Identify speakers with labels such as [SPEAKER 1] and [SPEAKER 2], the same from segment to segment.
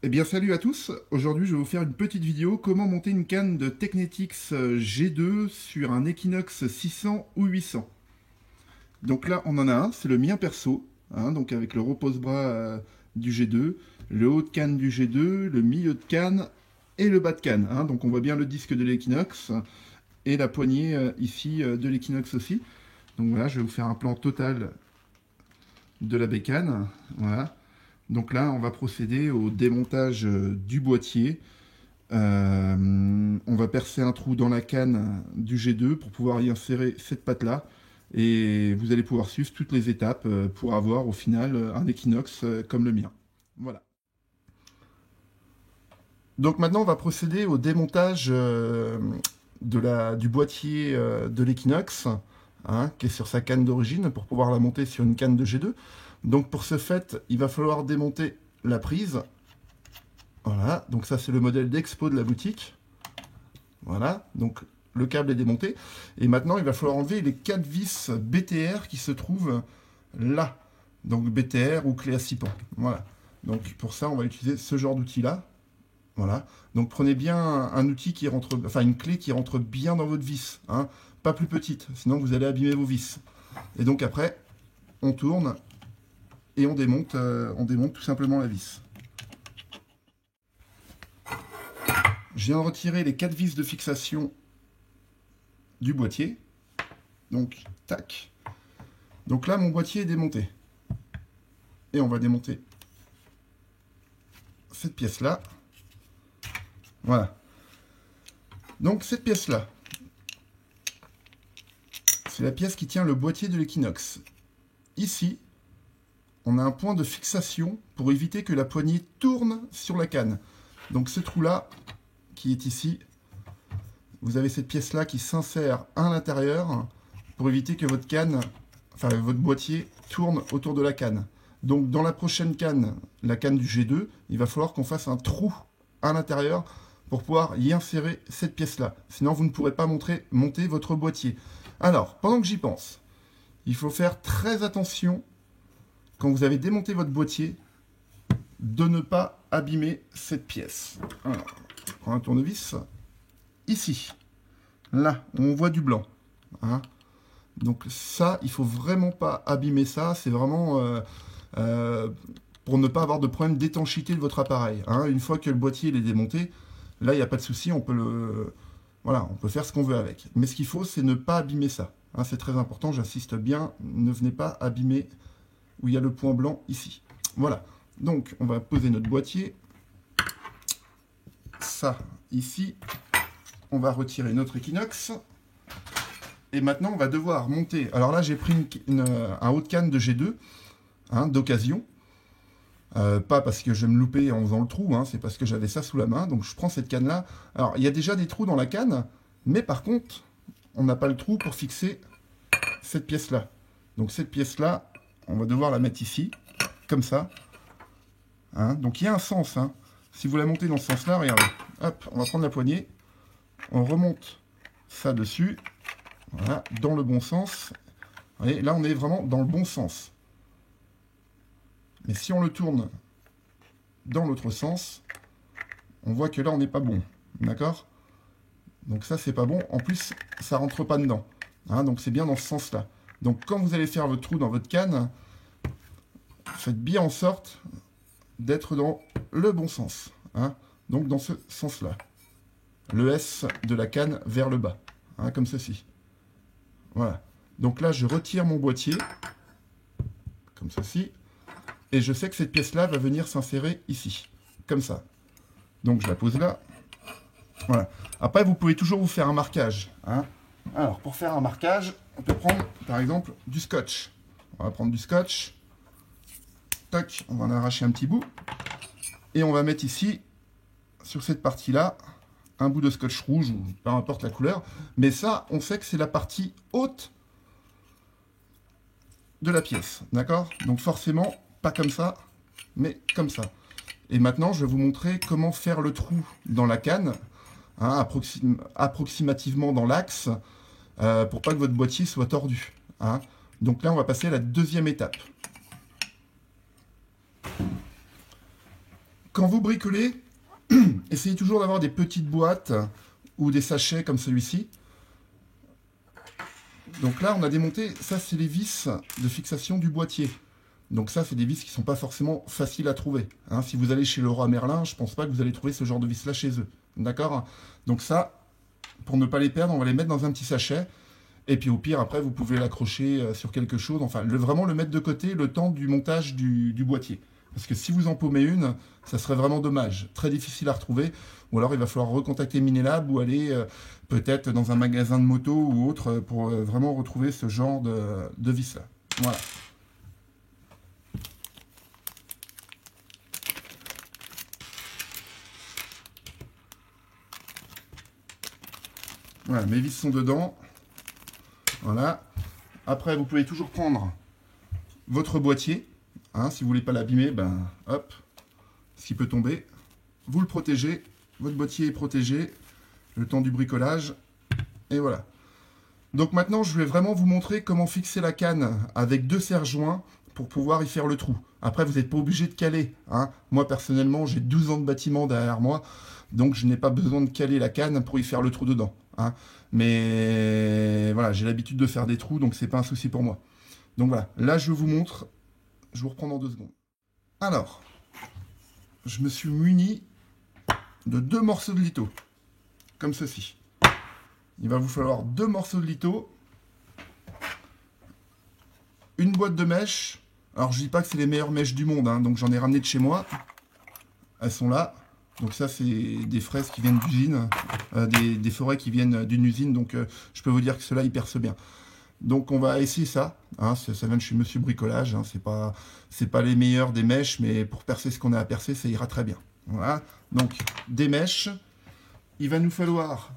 [SPEAKER 1] Eh bien salut à tous, aujourd'hui je vais vous faire une petite vidéo comment monter une canne de Technetix G2 sur un Equinox 600 ou 800. Donc là on en a un, c'est le mien perso, donc avec le repose-bras du G2, le haut de canne du G2, le milieu de canne et le bas de canne. Donc on voit bien le disque de l'Equinox et la poignée ici de l'Equinox aussi. Donc voilà, je vais vous faire un plan total de la bécane, voilà. Donc là, on va procéder au démontage du boîtier. On va percer un trou dans la canne du G2 pour pouvoir y insérer cette patte-là. Et vous allez pouvoir suivre toutes les étapes pour avoir au final un Equinox comme le mien. Voilà. Donc maintenant, on va procéder au démontage du boîtier de l'Equinox, qui est sur sa canne d'origine, pour pouvoir la monter sur une canne de G2. Donc pour ce fait, il va falloir démonter la prise. Voilà, donc ça c'est le modèle d'expo de la boutique. Voilà, donc le câble est démonté. Et maintenant, il va falloir enlever les 4 vis BTR qui se trouvent là. Donc BTR ou clé à 6 pans. Voilà, donc pour ça, on va utiliser ce genre d'outil-là. Voilà, donc prenez bien un outil qui rentre, enfin une clé qui rentre bien dans votre vis, pas plus petite, sinon vous allez abîmer vos vis. Et donc après, on tourne et on démonte tout simplement la vis. Je viens de retirer les 4 vis de fixation du boîtier. Donc, tac. Donc là, mon boîtier est démonté. Et on va démonter cette pièce-là. Voilà. Donc cette pièce-là, c'est la pièce qui tient le boîtier de l'Equinox. Ici, on a un point de fixation pour éviter que la poignée tourne sur la canne. Donc ce trou-là, qui est ici, vous avez cette pièce-là qui s'insère à l'intérieur pour éviter que votre canne, enfin votre boîtier, tourne autour de la canne. Donc dans la prochaine canne, la canne du G2, il va falloir qu'on fasse un trou à l'intérieur pour pouvoir y insérer cette pièce-là. Sinon, vous ne pourrez pas monter votre boîtier. Alors, pendant que j'y pense, il faut faire très attention quand vous avez démonté votre boîtier de ne pas abîmer cette pièce. Alors, je prends un tournevis. Ici, là, on voit du blanc. Donc ça, il faut vraiment pas abîmer ça. C'est vraiment pour ne pas avoir de problème d'étanchéité de votre appareil. Une fois que le boîtier est démonté, là, il n'y a pas de souci, on peut faire ce qu'on veut avec. Mais ce qu'il faut, c'est ne pas abîmer ça. C'est très important, j'insiste bien, ne venez pas abîmer où il y a le point blanc ici. Voilà, donc on va poser notre boîtier. Ça, ici, on va retirer notre Equinox. Et maintenant, on va devoir monter. Alors là, j'ai pris un haut de canne de G2, d'occasion. Pas parce que je vais me louper en faisant le trou, c'est parce que j'avais ça sous la main. Donc je prends cette canne-là. Alors, il y a déjà des trous dans la canne, mais par contre, on n'a pas le trou pour fixer cette pièce-là. Donc cette pièce-là, on va devoir la mettre ici, comme ça. Donc il y a un sens. Si vous la montez dans ce sens-là, regardez. Hop, on va prendre la poignée. On remonte ça dessus. Voilà, dans le bon sens. Vous voyez, là, on est vraiment dans le bon sens. Mais si on le tourne dans l'autre sens, on voit que là, on n'est pas bon. D'accord? Donc ça, c'est pas bon. En plus, ça rentre pas dedans. Donc c'est bien dans ce sens-là. Donc quand vous allez faire votre trou dans votre canne, faites bien en sorte d'être dans le bon sens. Donc dans ce sens-là. Le S de la canne vers le bas. Comme ceci. Voilà. Donc là, je retire mon boîtier. Comme ceci. Et je sais que cette pièce-là va venir s'insérer ici. Comme ça. Donc je la pose là. Voilà. Après, vous pouvez toujours vous faire un marquage. Alors, pour faire un marquage, on peut prendre, par exemple, du scotch. On va prendre du scotch. Tac, on va en arracher un petit bout. Et on va mettre ici, sur cette partie-là, un bout de scotch rouge, ou peu importe la couleur. Mais ça, on sait que c'est la partie haute de la pièce. D'accord? Donc forcément, pas comme ça, mais comme ça. Et maintenant, je vais vous montrer comment faire le trou dans la canne, approximativement dans l'axe, pour pas que votre boîtier soit tordu. Donc là, on va passer à la deuxième étape. Quand vous bricolez, essayez toujours d'avoir des petites boîtes ou des sachets comme celui-ci. Donc là, on a démonté, ça c'est les vis de fixation du boîtier. Donc ça, c'est des vis qui ne sont pas forcément faciles à trouver. Hein, si vous allez chez Leroy Merlin, je ne pense pas que vous allez trouver ce genre de vis-là chez eux. D'accord? Donc ça, pour ne pas les perdre, on va les mettre dans un petit sachet. Et puis au pire, après, vous pouvez l'accrocher sur quelque chose. Enfin, vraiment le mettre de côté le temps du montage du boîtier. Parce que si vous en paumez une, ça serait vraiment dommage. Très difficile à retrouver. Ou alors, il va falloir recontacter Minelab ou aller peut-être dans un magasin de moto ou autre pour vraiment retrouver ce genre de vis-là. Voilà. Voilà, mes vis sont dedans. Voilà. Après, vous pouvez toujours prendre votre boîtier. Hein, si vous voulez pas l'abîmer, ben hop, ce qui peut tomber. Vous le protégez. Votre boîtier est protégé. Le temps du bricolage. Et voilà. Donc maintenant, je vais vraiment vous montrer comment fixer la canne avec 2 serre-joints pour pouvoir y faire le trou. Après, vous n'êtes pas obligé de caler. Hein. Moi, personnellement, j'ai 12 ans de bâtiment derrière moi. Donc, je n'ai pas besoin de caler la canne pour y faire le trou dedans. Hein. Mais voilà, j'ai l'habitude de faire des trous, donc c'est pas un souci pour moi. Donc voilà, là, je vous montre. Je vous reprends dans 2 secondes. Alors, je me suis muni de 2 morceaux de litho. Comme ceci. Il va vous falloir 2 morceaux de litho. Une boîte de mèches. Alors, je dis pas que c'est les meilleures mèches du monde, hein, donc j'en ai ramené de chez moi. Elles sont là. Donc ça, c'est des fraises qui viennent d'usine, des forêts qui viennent d'une usine. Donc, je peux vous dire que ceux-là, ils percent bien. Donc, on va essayer ça. Hein, ça vient de chez Monsieur Bricolage. Hein, c'est pas les meilleurs des mèches, mais pour percer ce qu'on a à percer, ça ira très bien. Voilà. Donc, des mèches. Il va nous falloir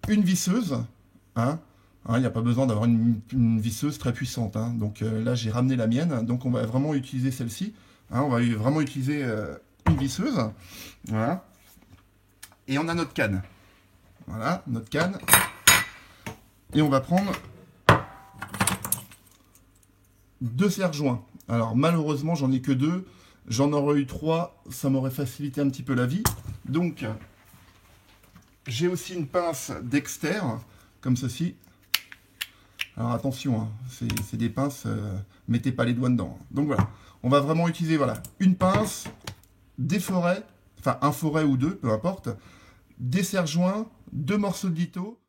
[SPEAKER 1] une visseuse. Hein. Il n'y a pas besoin d'avoir une visseuse très puissante. Hein. Donc là, j'ai ramené la mienne. Donc on va vraiment utiliser celle-ci. Hein, on va vraiment utiliser une visseuse. Voilà. Et on a notre canne. Voilà, notre canne. Et on va prendre 2 serre-joints. Alors malheureusement, j'en ai que 2. J'en aurais eu 3. Ça m'aurait facilité un petit peu la vie. Donc, j'ai aussi une pince Dexter, comme ceci. Alors attention, hein, c'est des pinces, mettez pas les doigts dedans. Donc voilà, on va vraiment utiliser voilà, une pince, des forêts, enfin un forêt ou 2, peu importe, des serre-joints, 2 morceaux de litho.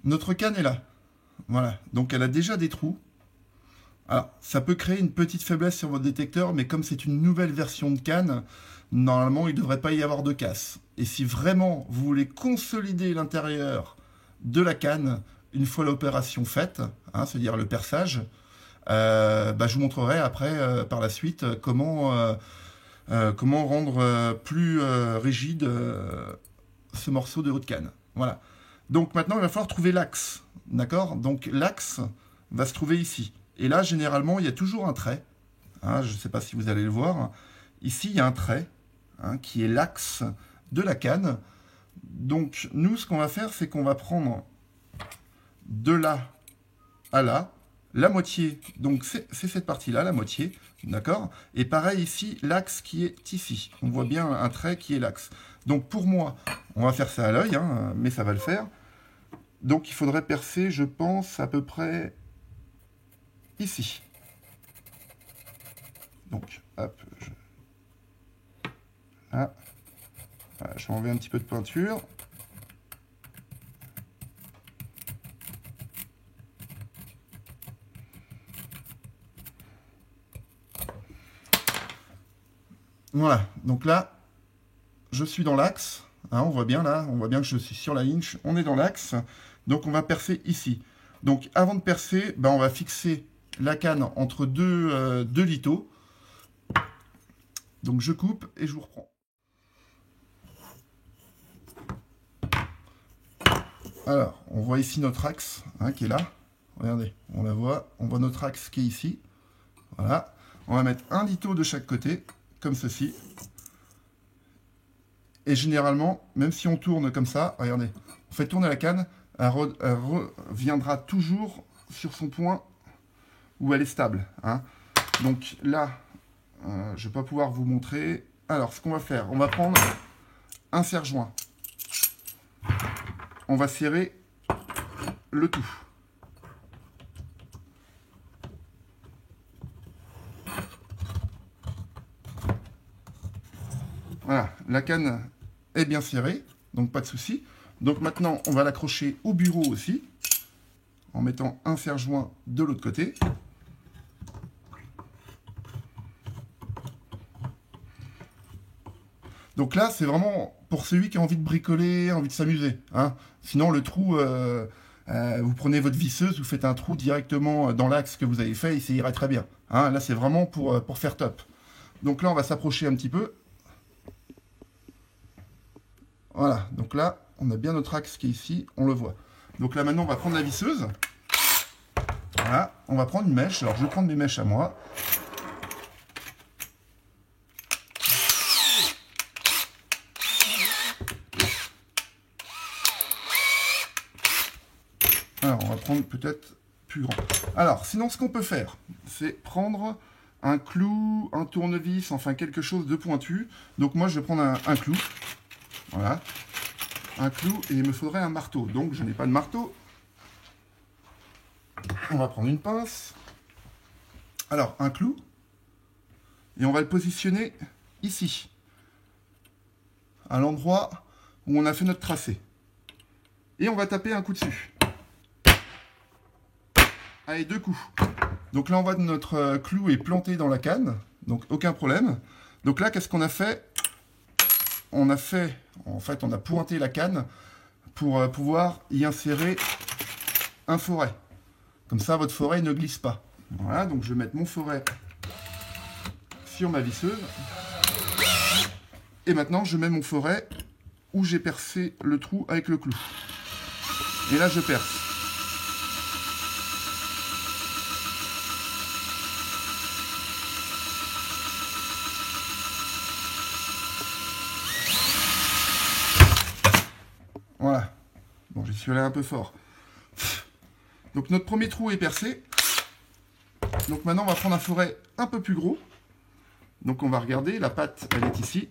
[SPEAKER 1] Notre canne est là. Voilà, donc elle a déjà des trous. Alors, ça peut créer une petite faiblesse sur votre détecteur, mais comme c'est une nouvelle version de canne, normalement il ne devrait pas y avoir de casse. Et si vraiment vous voulez consolider l'intérieur de la canne, une fois l'opération faite, hein, c'est-à-dire le perçage, je vous montrerai après, par la suite, comment rendre plus rigide ce morceau de haut de canne. Voilà. Donc maintenant, il va falloir trouver l'axe. D'accord? Donc l'axe va se trouver ici. Et là, généralement, il y a toujours un trait. Hein, je ne sais pas si vous allez le voir. Ici, il y a un trait hein, qui est l'axe de la canne. Donc, nous, ce qu'on va faire, c'est qu'on va prendre de là à là, la moitié, donc c'est cette partie-là, la moitié, d'accord? Et pareil ici, l'axe qui est ici. On voit bien un trait qui est l'axe. Donc pour moi, on va faire ça à l'œil, hein, mais ça va le faire. Donc il faudrait percer, je pense, à peu près ici. Donc, hop, là. Voilà, je vais enlever un petit peu de peinture. Voilà, donc là, je suis dans l'axe. Hein, on voit bien là, on voit bien que je suis sur la ligne. On est dans l'axe. Donc on va percer ici. Donc avant de percer, on va fixer la canne entre deux lithos. Donc je coupe et je vous reprends. Alors, on voit ici notre axe hein, qui est là. Regardez, on la voit. On voit notre axe qui est ici. Voilà. On va mettre un litho de chaque côté, comme ceci. Et généralement, même si on tourne comme ça, regardez, on fait tourner la canne, elle reviendra toujours sur son point où elle est stable. Hein. Donc là, je vais pas pouvoir vous montrer. Alors, ce qu'on va faire, on va prendre un serre-joint. On va serrer le tout. Voilà, la canne est bien serrée, donc pas de souci. Donc maintenant, on va l'accrocher au bureau aussi, en mettant un serre-joint de l'autre côté. Donc là, c'est vraiment pour celui qui a envie de bricoler, envie de s'amuser. Hein. Sinon, le trou, vous prenez votre visseuse, vous faites un trou directement dans l'axe que vous avez fait, et ça irait très bien. Hein. Là, c'est vraiment pour faire top. Donc là, on va s'approcher un petit peu. Voilà, donc là, on a bien notre axe qui est ici, on le voit. Donc là, maintenant, on va prendre la visseuse. Voilà, on va prendre une mèche. Alors, je vais prendre mes mèches à moi. Alors, on va prendre peut-être plus grand. Alors, sinon, ce qu'on peut faire, c'est prendre un clou, un tournevis, enfin quelque chose de pointu. Donc moi, je vais prendre un clou. Voilà. Un clou, et il me faudrait un marteau. Donc, je n'ai pas de marteau. On va prendre une pince. Alors, un clou. Et on va le positionner ici. À l'endroit où on a fait notre tracé. Et on va taper un coup dessus. Allez, 2 coups. Donc là, on voit que notre clou est planté dans la canne. Donc, aucun problème. Donc là, qu'est-ce qu'on a fait? On a pointé la canne pour pouvoir y insérer un foret. Comme ça, votre foret ne glisse pas. Voilà, donc je vais mettre mon foret sur ma visseuse. Et maintenant, je mets mon foret où j'ai percé le trou avec le clou. Et là, je perce. Voilà. Bon, j'y suis allé un peu fort. Donc notre premier trou est percé. Donc maintenant, on va prendre un foret un peu plus gros. Donc on va regarder, la patte, elle est ici.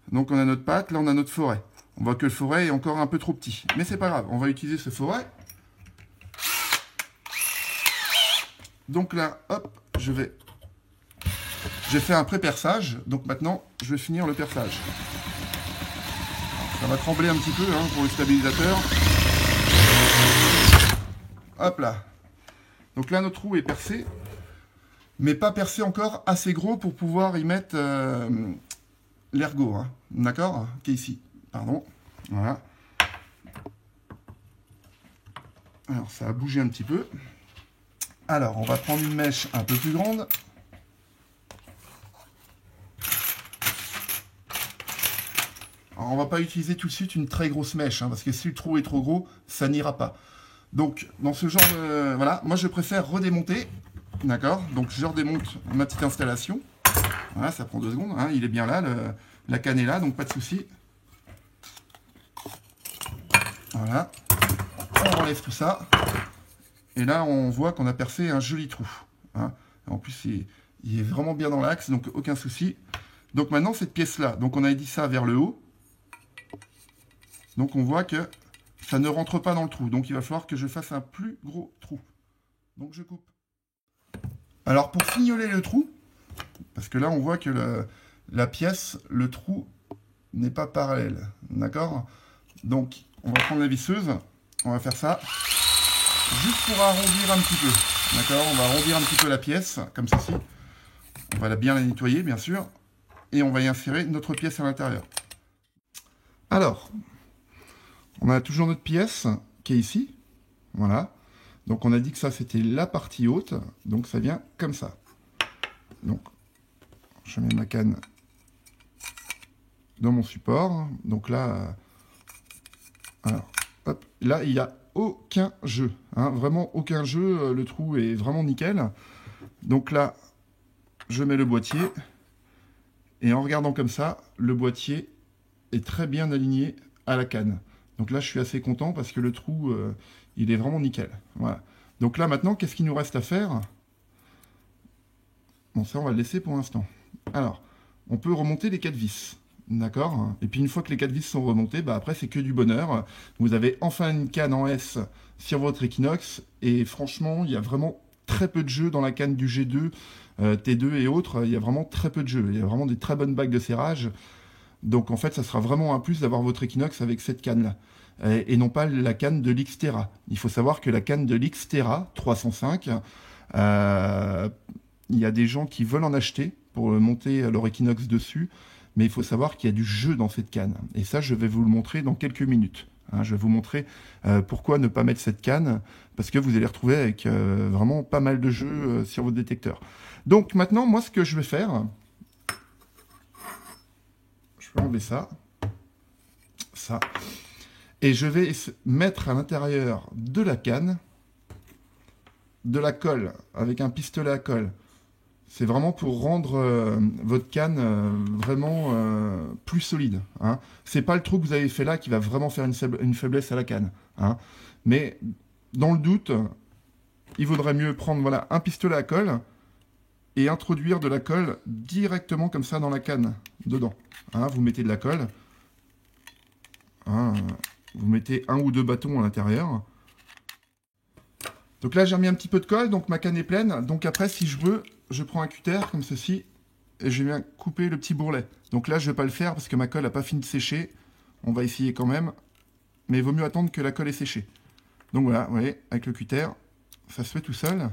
[SPEAKER 1] Donc on a notre patte, là on a notre foret. On voit que le foret est encore un peu trop petit. Mais c'est pas grave, on va utiliser ce foret. Donc là, hop, j'ai fait un pré-perçage. Donc maintenant, je vais finir le perçage. Ça va trembler un petit peu hein, pour le stabilisateur. Hop là. Donc là, notre trou est percé. Mais pas percé encore assez gros pour pouvoir y mettre l'ergot. Hein, d'accord? Qui est ici. Pardon. Voilà. Alors, ça a bougé un petit peu. Alors, on va prendre une mèche un peu plus grande. Alors, on va pas utiliser tout de suite une très grosse mèche, hein, parce que si le trou est trop gros, ça n'ira pas. Donc, dans ce genre de... Voilà, moi je préfère redémonter. D'accord? Donc, je redémonte ma petite installation. Voilà, ça prend 2 secondes. Hein, il est bien là, la canne est là, donc pas de souci. Voilà. On enlève tout ça. Et là, on voit qu'on a percé un joli trou. Hein. En plus, il est vraiment bien dans l'axe, donc aucun souci. Donc maintenant, cette pièce-là, donc on a dit ça vers le haut. Donc on voit que ça ne rentre pas dans le trou. Donc il va falloir que je fasse un plus gros trou. Donc je coupe. Alors pour fignoler le trou, parce que là on voit que la pièce, le trou n'est pas parallèle. D'accord? Donc on va prendre la visseuse, on va faire ça. Juste pour arrondir un petit peu. D'accord? On va arrondir un petit peu la pièce, comme ceci. On va bien la nettoyer, bien sûr. Et on va y insérer notre pièce à l'intérieur. Alors, on a toujours notre pièce qui est ici. Voilà. Donc on a dit que ça c'était la partie haute. Donc ça vient comme ça. Donc je mets ma canne dans mon support. Donc là, alors, hop, là il n'y a aucun jeu. Hein, vraiment aucun jeu. Le trou est vraiment nickel. Donc là, je mets le boîtier. Et en regardant comme ça, le boîtier est très bien aligné à la canne. Donc là, je suis assez content parce que le trou, il est vraiment nickel. Voilà. Donc là, maintenant, qu'est-ce qu'il nous reste à faire? Bon, ça, on va le laisser pour l'instant. Alors, on peut remonter les 4 vis. D'accord. Et puis, une fois que les 4 vis sont remontées, bah, après, c'est que du bonheur. Vous avez enfin une canne en S sur votre Equinox. Et franchement, il y a vraiment très peu de jeux dans la canne du G2, T2 et autres. Il y a vraiment très peu de jeux. Il y a vraiment des très bonnes bagues de serrage. Donc, en fait, ça sera vraiment un plus d'avoir votre Equinox avec cette canne-là. Et non pas la canne de l'Xterra. Il faut savoir que la canne de l'Xterra 305... il y a des gens qui veulent en acheter pour monter leur Equinox dessus, mais il faut savoir qu'il y a du jeu dans cette canne. Et ça, je vais vous le montrer dans quelques minutes. Hein, je vais vous montrer pourquoi ne pas mettre cette canne, parce que vous allez retrouver avec vraiment pas mal de jeux sur votre détecteur. Donc maintenant, moi, ce que je vais faire, je vais enlever ça, et je vais mettre à l'intérieur de la canne de la colle, avec un pistolet à colle. C'est vraiment pour rendre votre canne vraiment plus solide. Hein. C'est pas le trou que vous avez fait là qui va vraiment faire une faiblesse à la canne. Hein. Mais dans le doute, il vaudrait mieux prendre voilà, un pistolet à colle et introduire de la colle directement comme ça dans la canne, dedans. Hein, vous mettez de la colle. Hein, vous mettez 1 ou 2 bâtons à l'intérieur. Donc là, j'ai remis un petit peu de colle, donc ma canne est pleine. Donc après, si je veux, je prends un cutter comme ceci et je viens couper le petit bourrelet. Donc là, je ne vais pas le faire parce que ma colle n'a pas fini de sécher. On va essayer quand même. Mais il vaut mieux attendre que la colle ait séché. Donc voilà, vous voyez, avec le cutter, ça se fait tout seul.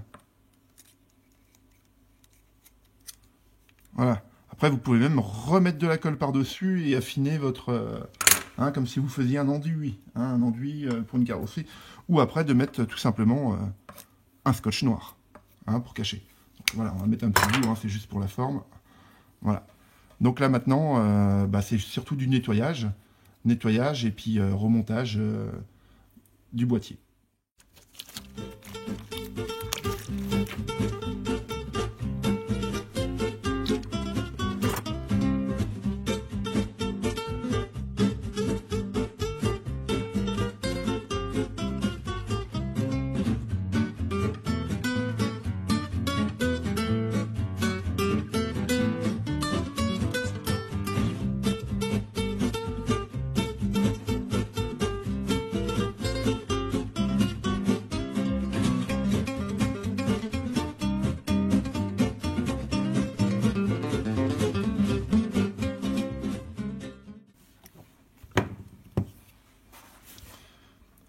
[SPEAKER 1] Voilà. Après, vous pouvez même remettre de la colle par-dessus et affiner votre... comme si vous faisiez un enduit. Un enduit pour une carrosserie. Ou après, de mettre tout simplement un scotch noir pour cacher. Donc, voilà, on va mettre un petit bout, c'est juste pour la forme. Voilà. Donc là, maintenant, c'est surtout du nettoyage. Nettoyage et puis remontage du boîtier.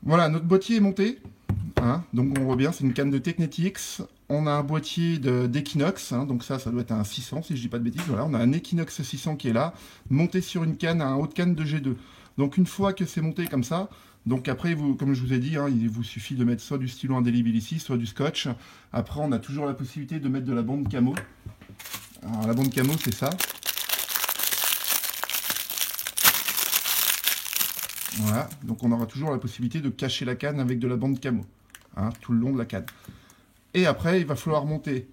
[SPEAKER 1] Voilà, notre boîtier est monté. Hein, donc on voit bien, c'est une canne de Technetics. On a un boîtier d'Equinox, donc ça doit être un 600 si je dis pas de bêtises. Voilà, on a un Equinox 600 qui est là, monté sur une canne, un haut de canne de G2. Donc une fois que c'est monté comme ça, donc après, comme je vous ai dit, il vous suffit de mettre soit du stylo indélébile ici, soit du scotch. Après, on a toujours la possibilité de mettre de la bande camo. Alors la bande camo, c'est ça. Voilà, donc on aura toujours la possibilité de cacher la canne avec de la bande camo, tout le long de la canne. Et après, il va falloir monter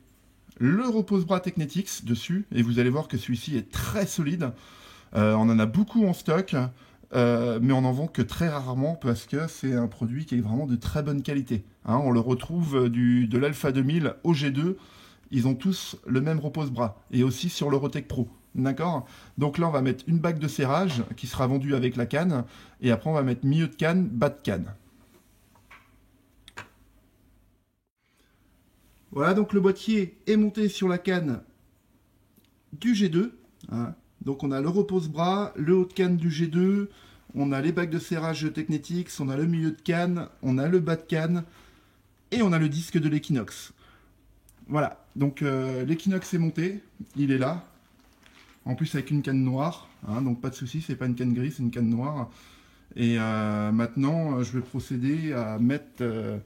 [SPEAKER 1] le repose-bras Technetics dessus, et vous allez voir que celui-ci est très solide. On en a beaucoup en stock, mais on n'en vend que très rarement parce que c'est un produit qui est vraiment de très bonne qualité. On le retrouve de l'Alpha 2000 au G2, ils ont tous le même repose-bras, et aussi sur l'Eurotech Pro. D'accord. Donc là, on va mettre une bague de serrage qui sera vendue avec la canne. Et après, on va mettre milieu de canne, bas de canne. Voilà, donc le boîtier est monté sur la canne du G2. Donc on a le repose-bras, le haut de canne du G2. On a les bagues de serrage Technetics. On a le milieu de canne. On a le bas de canne. Et on a le disque de l'Equinox. Voilà, donc l'Equinox est monté. Il est là. En plus avec une canne noire, donc pas de souci, c'est pas une canne grise, c'est une canne noire. Et maintenant, je vais procéder à mettre de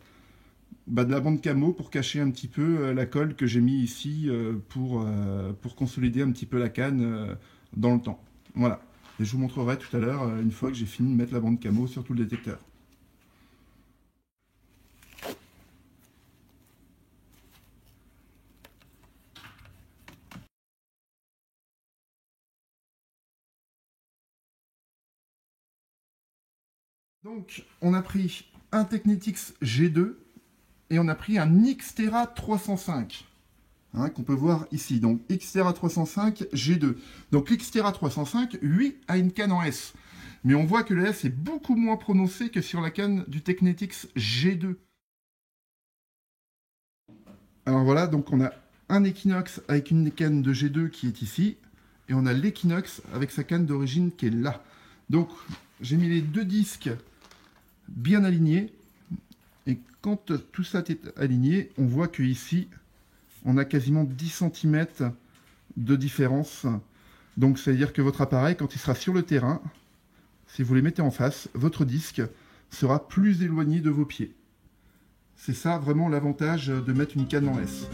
[SPEAKER 1] la bande camo pour cacher un petit peu la colle que j'ai mis ici pour consolider un petit peu la canne dans le temps. Voilà, et je vous montrerai tout à l'heure une fois que j'ai fini de mettre la bande camo sur tout le détecteur. Donc, on a pris un Technetics G2 et on a pris un Xterra 305. hein, qu'on peut voir ici. Donc Xterra 305 G2. Donc l'Xterra 305, lui, a une canne en S. Mais on voit que le S est beaucoup moins prononcé que sur la canne du Technetix G2. Alors voilà, donc on a un Equinox avec une canne de G2 qui est ici. Et on a l'Equinox avec sa canne d'origine qui est là. Donc j'ai mis les deux disques bien alignés. Et quand tout ça est aligné, on voit que ici, on a quasiment 10 cm de différence. Donc, c'est-à-dire que votre appareil, quand il sera sur le terrain, si vous les mettez en face, votre disque sera plus éloigné de vos pieds. C'est ça vraiment l'avantage de mettre une canne en S.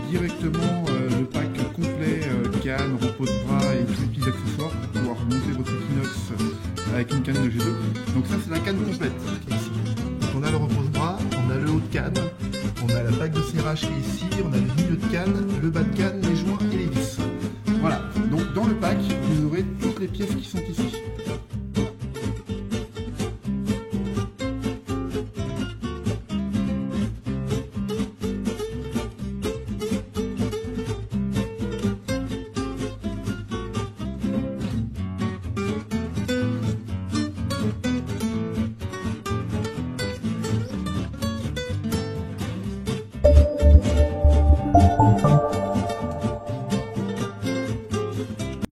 [SPEAKER 1] Directement le pack complet, canne, repose de bras et tous les petits accessoires pour pouvoir monter votre Equinox avec une canne de G2. Donc ça c'est la canne complète ici. Donc on a le repose de bras, on a le haut de canne, on a la plaque de serrage qui est ici, on a le milieu de canne, le bas de canne, les joints et les vis. Voilà, donc dans le pack vous aurez toutes les pièces qui sont ici.